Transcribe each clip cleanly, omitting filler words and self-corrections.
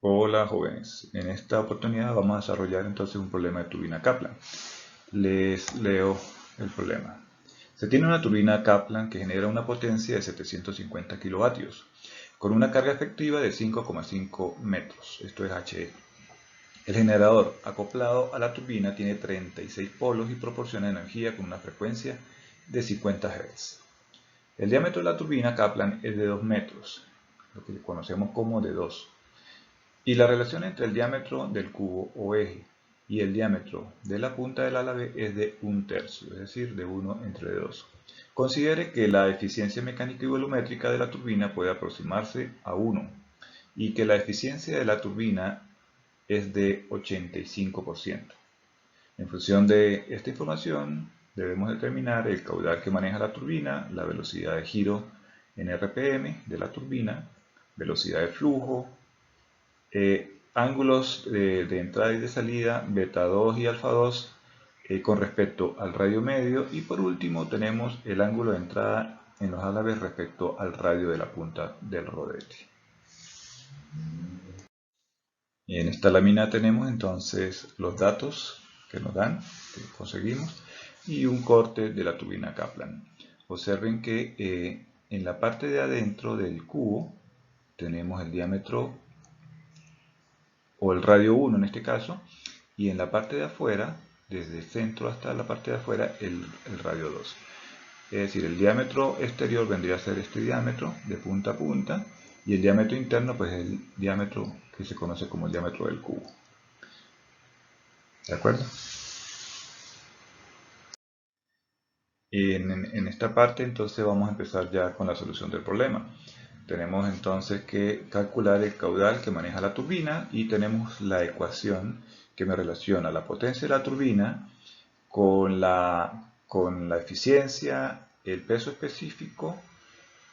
Hola jóvenes, en esta oportunidad vamos a desarrollar entonces un problema de turbina Kaplan. Les leo el problema. Se tiene una turbina Kaplan que genera una potencia de 750 kilovatios con una carga efectiva de 5,5 metros, esto es HE. El generador acoplado a la turbina tiene 36 polos y proporciona energía con una frecuencia de 50 Hz. El diámetro de la turbina Kaplan es de 2 metros, lo que conocemos como de 2. Y la relación entre el diámetro del cubo o eje y el diámetro de la punta del ala B es de 1/3, es decir, de 1 entre 2. Considere que la eficiencia mecánica y volumétrica de la turbina puede aproximarse a 1 y que la eficiencia de la turbina es de 85%. En función de esta información, debemos determinar el caudal que maneja la turbina, la velocidad de giro en RPM de la turbina, velocidad de flujo, ángulos de entrada y de salida, beta 2 y alfa 2 con respecto al radio medio, y por último tenemos el ángulo de entrada en los álabes respecto al radio de la punta del rodete. Y en esta lámina tenemos entonces los datos que nos dan, que conseguimos, y un corte de la turbina Kaplan. Observen que en la parte de adentro del cubo tenemos el diámetro o el radio 1 en este caso, y en la parte de afuera, desde el centro hasta la parte de afuera, el radio 2. Es decir, el diámetro exterior vendría a ser este diámetro de punta a punta, y el diámetro interno pues es el diámetro que se conoce como el diámetro del cubo. ¿De acuerdo? En esta parte entonces vamos a empezar ya con la solución del problema. Tenemos entonces que calcular el caudal que maneja la turbina y tenemos la ecuación que me relaciona la potencia de la turbina con la eficiencia, el peso específico,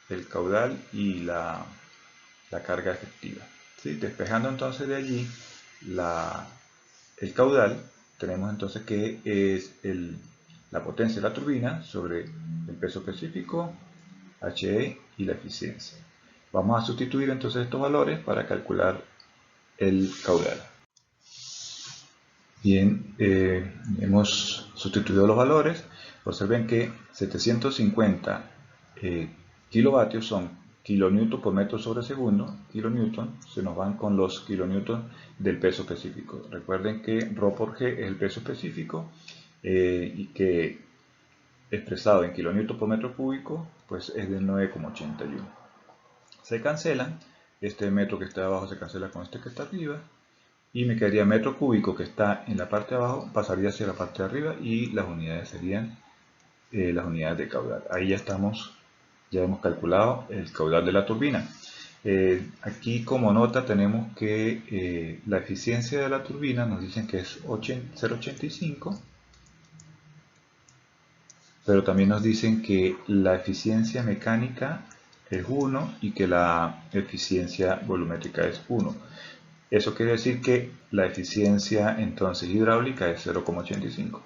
el caudal y la carga efectiva. ¿Sí? Despejando entonces de allí el caudal, tenemos entonces que es la potencia de la turbina sobre el peso específico, HE y la eficiencia. Vamos a sustituir entonces estos valores para calcular el caudal. Bien, hemos sustituido los valores. Observen que 750 kilovatios son kilonewton por metro sobre segundo. Kilonewton se nos van con los kilonewton del peso específico. Recuerden que ρ por G es el peso específico y que expresado en kilonewton por metro cúbico pues es de 9,81. Se cancelan, este metro que está abajo se cancela con este que está arriba, y me quedaría metro cúbico que está en la parte de abajo, pasaría hacia la parte de arriba y las unidades serían las unidades de caudal. Ahí ya estamos, ya hemos calculado el caudal de la turbina. Aquí como nota tenemos que la eficiencia de la turbina nos dicen que es 0,85, pero también nos dicen que la eficiencia mecánica es 1 y que la eficiencia volumétrica es 1. Eso quiere decir que la eficiencia entonces hidráulica es 0,85.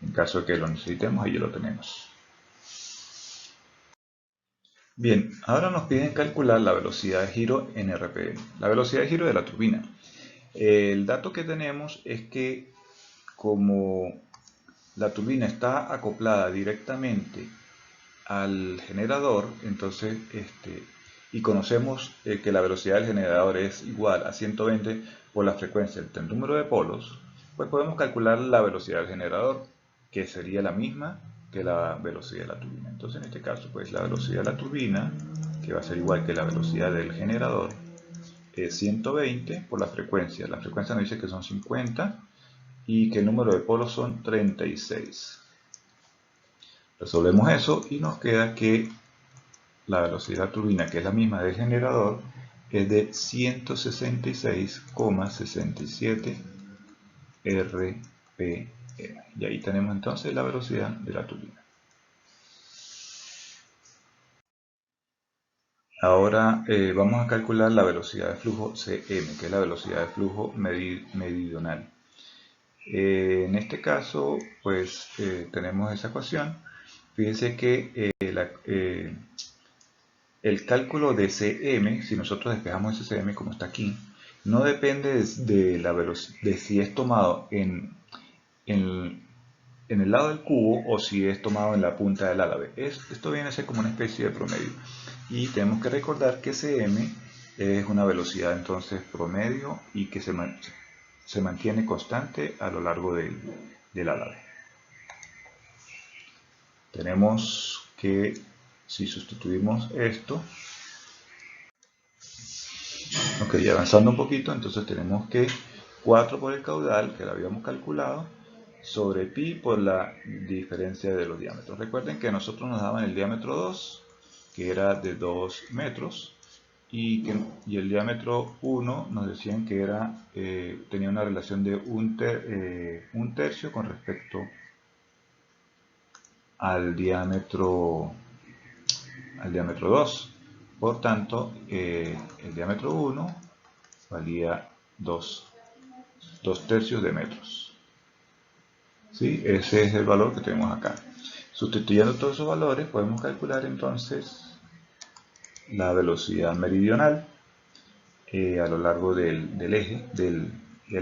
En caso de que lo necesitemos, ahí ya lo tenemos. Bien, ahora nos piden calcular la velocidad de giro en RPM, la velocidad de giro de la turbina. El dato que tenemos es que como la turbina está acoplada directamente al generador, entonces y conocemos que la velocidad del generador es igual a 120 por la frecuencia del número de polos, pues podemos calcular la velocidad del generador, que sería la misma que la velocidad de la turbina. Entonces en este caso pues la velocidad de la turbina, que va a ser igual que la velocidad del generador, es 120 por la frecuencia nos dice que son 50 y que el número de polos son 36. Resolvemos eso y nos queda que la velocidad de la turbina, que es la misma del generador, es de 166,67 rpm. Y ahí tenemos entonces la velocidad de la turbina. Ahora vamos a calcular la velocidad de flujo Cm, que es la velocidad de flujo meridional. En este caso, pues tenemos esa ecuación. Fíjense que el cálculo de Cm, si nosotros despejamos ese Cm como está aquí, no depende de la velocidad, de si es tomado en el lado del cubo o si es tomado en la punta del álave. Esto viene a ser como una especie de promedio. Y tenemos que recordar que Cm es una velocidad entonces promedio y que se mantiene constante a lo largo del álave. Tenemos que, si sustituimos esto, ok, avanzando un poquito, entonces tenemos que 4 por el caudal, que lo habíamos calculado, sobre pi por la diferencia de los diámetros. Recuerden que a nosotros nos daban el diámetro 2, que era de 2 metros, y el diámetro 1 nos decían que era, tenía una relación de un tercio con respecto al diámetro 2. Por tanto, el diámetro 1 valía 2 tercios de metros. ¿Sí? Ese es el valor que tenemos acá. Sustituyendo todos esos valores, podemos calcular entonces la velocidad meridional a lo largo del eje, del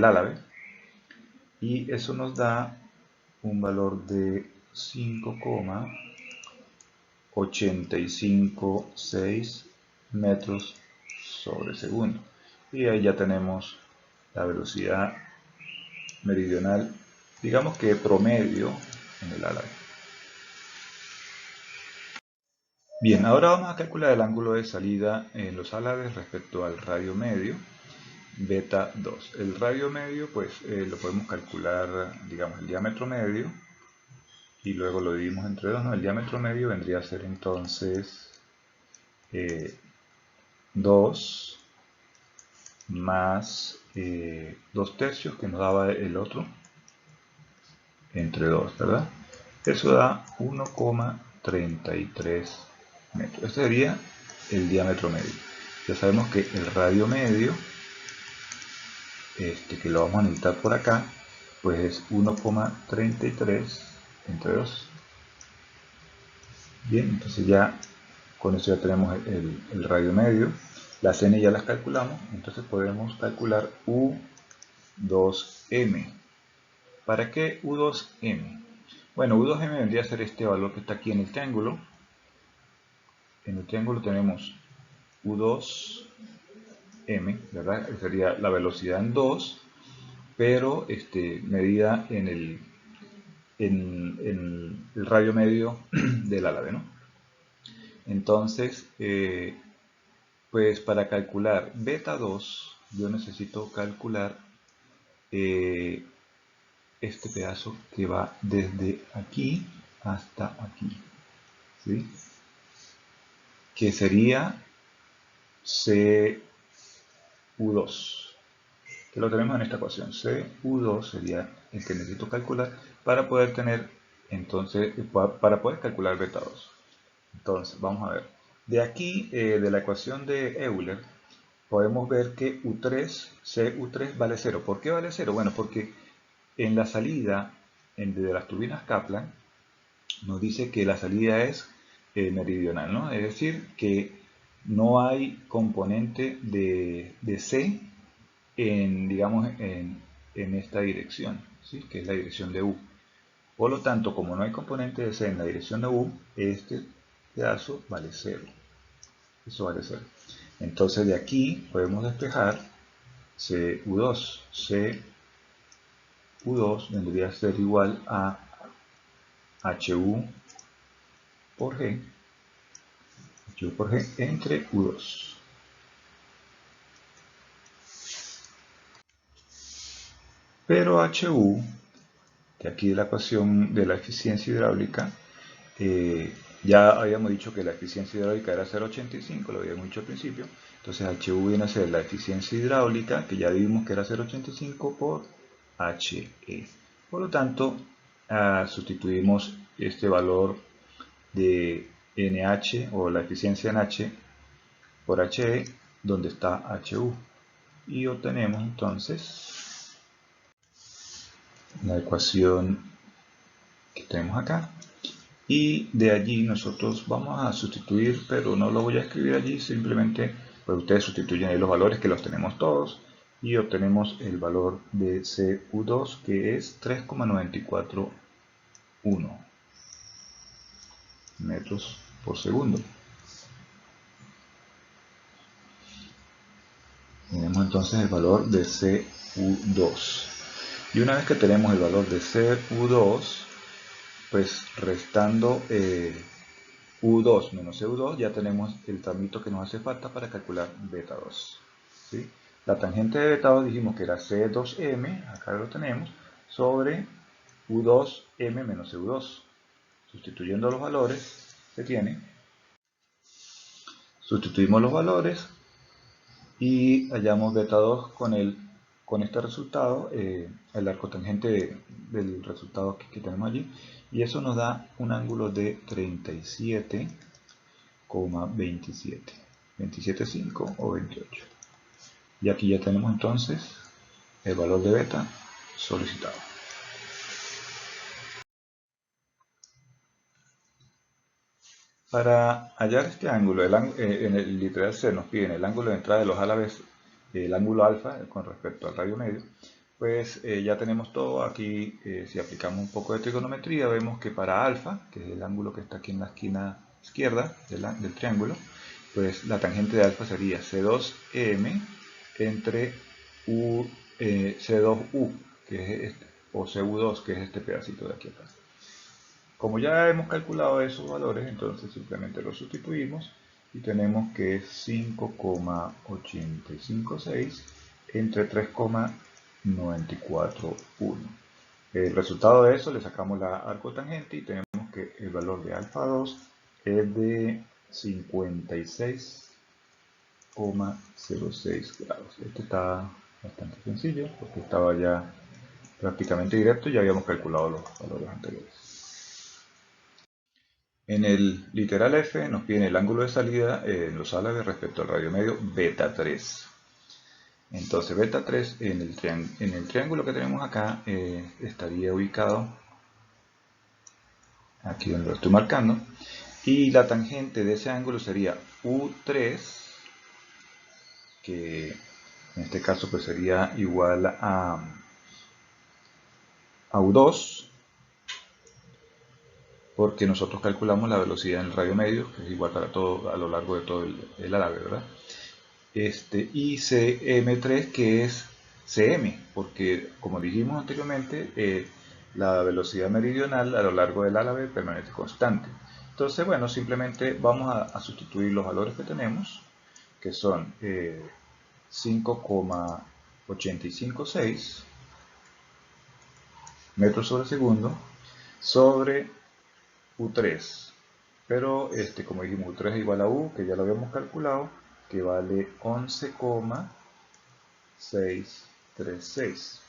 álave, y eso nos da un valor de 5,856 metros sobre segundo. Y ahí ya tenemos la velocidad meridional, digamos que promedio en el álave. Bien, ahora vamos a calcular el ángulo de salida en los álaves respecto al radio medio, beta 2. El radio medio, pues lo podemos calcular, digamos, el diámetro medio, y luego lo dividimos entre 2, ¿no? El diámetro medio vendría a ser entonces 2 más 2 tercios, que nos daba el otro, entre 2, ¿verdad? Eso da 1,33 metros. Este sería el diámetro medio. Ya sabemos que el radio medio, que lo vamos a necesitar por acá, pues es 1,33 entre 2. Bien, entonces ya con eso ya tenemos el radio medio. Las n ya las calculamos, entonces podemos calcular U2m. ¿Para qué U2m? Bueno, U2m vendría a ser este valor que está aquí en el triángulo. En el triángulo tenemos U2m, ¿verdad? Sería la velocidad en 2, pero medida en el radio medio del álave, ¿no? Entonces, pues para calcular beta 2, yo necesito calcular este pedazo que va desde aquí hasta aquí, ¿sí? Que sería CU2, que lo tenemos en esta ecuación. CU2 sería el que necesito calcular para poder tener, entonces, para poder calcular beta 2. Entonces, vamos a ver. De aquí, de la ecuación de Euler, podemos ver que CU3 vale 0. ¿Por qué vale 0? Bueno, porque en la salida de las turbinas Kaplan nos dice que la salida es meridional, ¿no? Es decir, que no hay componente de C digamos, en esta dirección, ¿sí? Que es la dirección de U. Por lo tanto, como no hay componente de C en la dirección de U, este pedazo vale 0. Eso vale 0. Entonces de aquí podemos despejar CU2. CU2 vendría a ser igual a HU por G. HU por G entre U2. Pero HU, de aquí de la ecuación de la eficiencia hidráulica, ya habíamos dicho que la eficiencia hidráulica era 0,85, lo habíamos dicho al principio. Entonces HU viene a ser la eficiencia hidráulica, que ya vimos que era 0,85 por HE. Por lo tanto, sustituimos este valor de NH o la eficiencia en H por HE, donde está HU. Y obtenemos entonces la ecuación que tenemos acá. Y de allí nosotros vamos a sustituir, pero no lo voy a escribir allí, simplemente pues ustedes sustituyen ahí los valores que los tenemos todos. y obtenemos el valor de CU2, que es 3,941 metros por segundo. Tenemos entonces el valor de CU2. Y una vez que tenemos el valor de CU2, pues restando U2 menos CU2, ya tenemos el tramito que nos hace falta para calcular beta 2. ¿Sí? La tangente de beta 2 dijimos que era C2M, acá lo tenemos, sobre U2M menos CU2. Sustituyendo los valores que tiene, sustituimos los valores y hallamos beta 2 con este resultado, el arco tangente del resultado que tenemos allí, y eso nos da un ángulo de 37,27, 27,5 o 28. Y aquí ya tenemos entonces el valor de beta solicitado. Para hallar este ángulo, en el literal C nos piden el ángulo de entrada de los álabes, el ángulo alfa con respecto al radio medio, pues ya tenemos todo. Aquí si aplicamos un poco de trigonometría, vemos que para alfa, que es el ángulo que está aquí en la esquina izquierda del triángulo, pues la tangente de alfa sería C2M entre C2U, que es o CU2, que es este pedacito de aquí atrás. Como ya hemos calculado esos valores, entonces simplemente los sustituimos y tenemos que es 5,856 entre 3,941. El resultado de eso le sacamos la arcotangente y tenemos que el valor de alfa 2 es de 56,06 grados. Este está bastante sencillo porque estaba ya prácticamente directo y ya habíamos calculado los valores anteriores. En el literal F nos piden el ángulo de salida en los álabes respecto al radio medio beta 3. Entonces beta 3 en el triángulo que tenemos acá estaría ubicado aquí donde lo estoy marcando, y la tangente de ese ángulo sería U3, que en este caso pues sería igual a U2, porque nosotros calculamos la velocidad en el radio medio, que es igual para todo a lo largo de todo el álabe, ¿verdad? Y CM3, que es CM, porque como dijimos anteriormente, la velocidad meridional a lo largo del álabe permanece constante. Entonces, bueno, simplemente vamos a sustituir los valores que tenemos, que son 5,856 metros sobre segundo sobre U3. Pero como dijimos, U3 es igual a U, que ya lo habíamos calculado, que vale 11,636.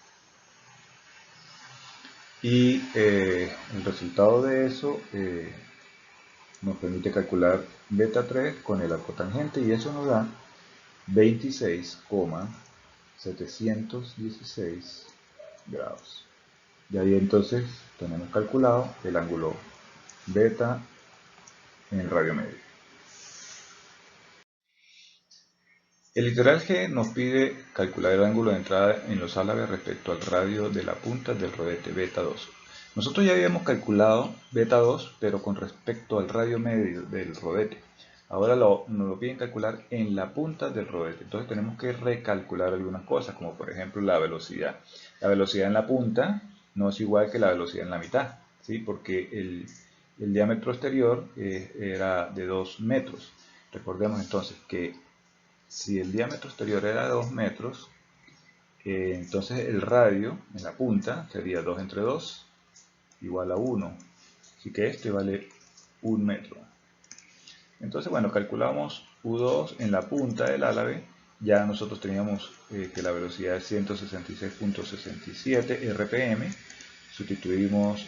Y el resultado de eso nos permite calcular beta 3 con el arcotangente, y eso nos da 26,716 grados. Y ahí entonces tenemos calculado el ángulo beta en el radio medio. El literal G nos pide calcular el ángulo de entrada en los álabes respecto al radio de la punta del rodete beta 2. Nosotros ya habíamos calculado beta 2, pero con respecto al radio medio del rodete. Ahora nos lo piden calcular en la punta del rodete. Entonces tenemos que recalcular algunas cosas, como por ejemplo la velocidad. La velocidad en la punta no es igual que la velocidad en la mitad, ¿sí? Porque el diámetro exterior era de 2 metros. Recordemos entonces que si el diámetro exterior era de 2 metros, entonces el radio en la punta sería 2 entre 2 igual a 1. Así que este vale 1 metro. Entonces, bueno, calculamos U2 en la punta del álabe. Ya nosotros teníamos que la velocidad es 166,67 RPM. Sustituimos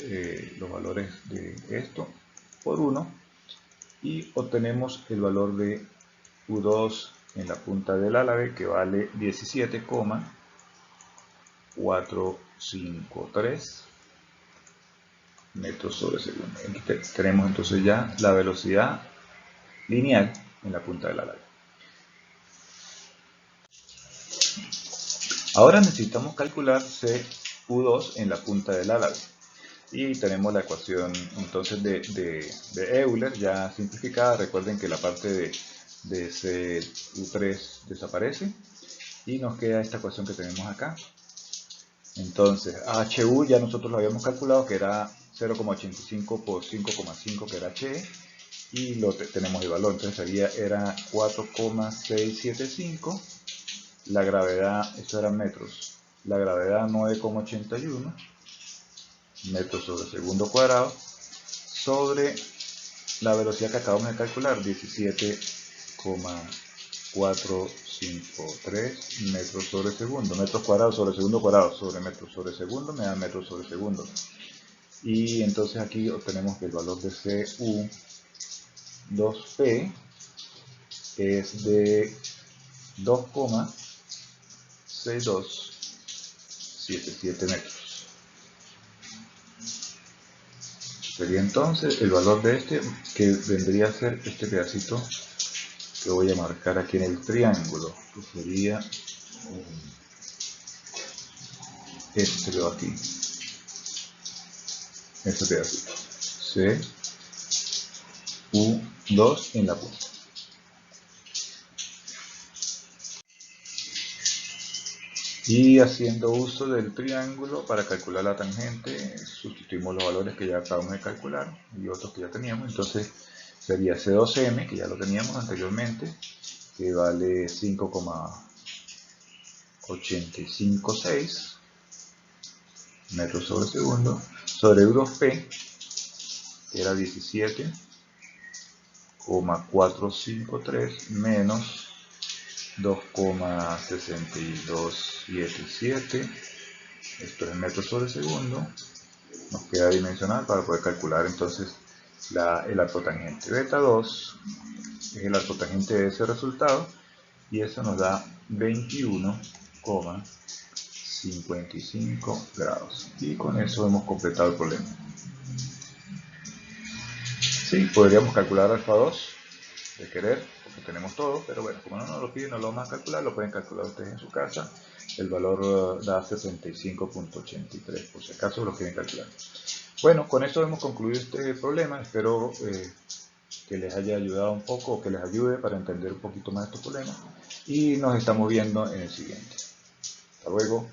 los valores de esto por 1 y obtenemos el valor de U2 en la punta del álabe, que vale 17,453 metros sobre segundo. Aquí tenemos entonces ya la velocidad lineal en la punta del álabe. Ahora necesitamos calcular CU2 en la punta del álabes. Y tenemos la ecuación entonces de Euler ya simplificada. Recuerden que la parte de CU3 desaparece y nos queda esta ecuación que tenemos acá. Entonces, HU ya nosotros lo habíamos calculado que era 0,85 por 5,5 que era HE y tenemos el valor, entonces era 4,675. La gravedad, esto eran metros, la gravedad 9,81 metros sobre segundo cuadrado sobre la velocidad que acabamos de calcular, 17,453 metros sobre segundo. Metros cuadrados sobre segundo cuadrado sobre metros sobre segundo me da metros sobre segundo. Y entonces aquí obtenemos que el valor de CU2P es de 2,6277 metros. Sería entonces el valor de este, que vendría a ser este pedacito que voy a marcar aquí en el triángulo, que sería este de aquí, este pedacito, CU2 en la punta. Y haciendo uso del triángulo para calcular la tangente, sustituimos los valores que ya acabamos de calcular y otros que ya teníamos. Entonces sería C2M, que ya lo teníamos anteriormente, que vale 5,856 metros sobre segundo, sobre U2P, que era 17,453 menos 2,6277, esto es metros sobre segundo, nos queda dimensional para poder calcular entonces el arco tangente. Beta 2 es el arco tangente de ese resultado y eso nos da 21,55 grados. Y con eso hemos completado el problema. Sí, podríamos calcular alfa 2 de querer, porque tenemos todo, pero bueno, como no nos lo piden, no lo vamos a calcular, lo pueden calcular ustedes en su casa. El valor da 65,83, por si acaso lo quieren calcular. Bueno, con esto hemos concluido este problema. Espero que les haya ayudado un poco, o que les ayude para entender un poquito más estos problemas. Y nos estamos viendo en el siguiente. Hasta luego.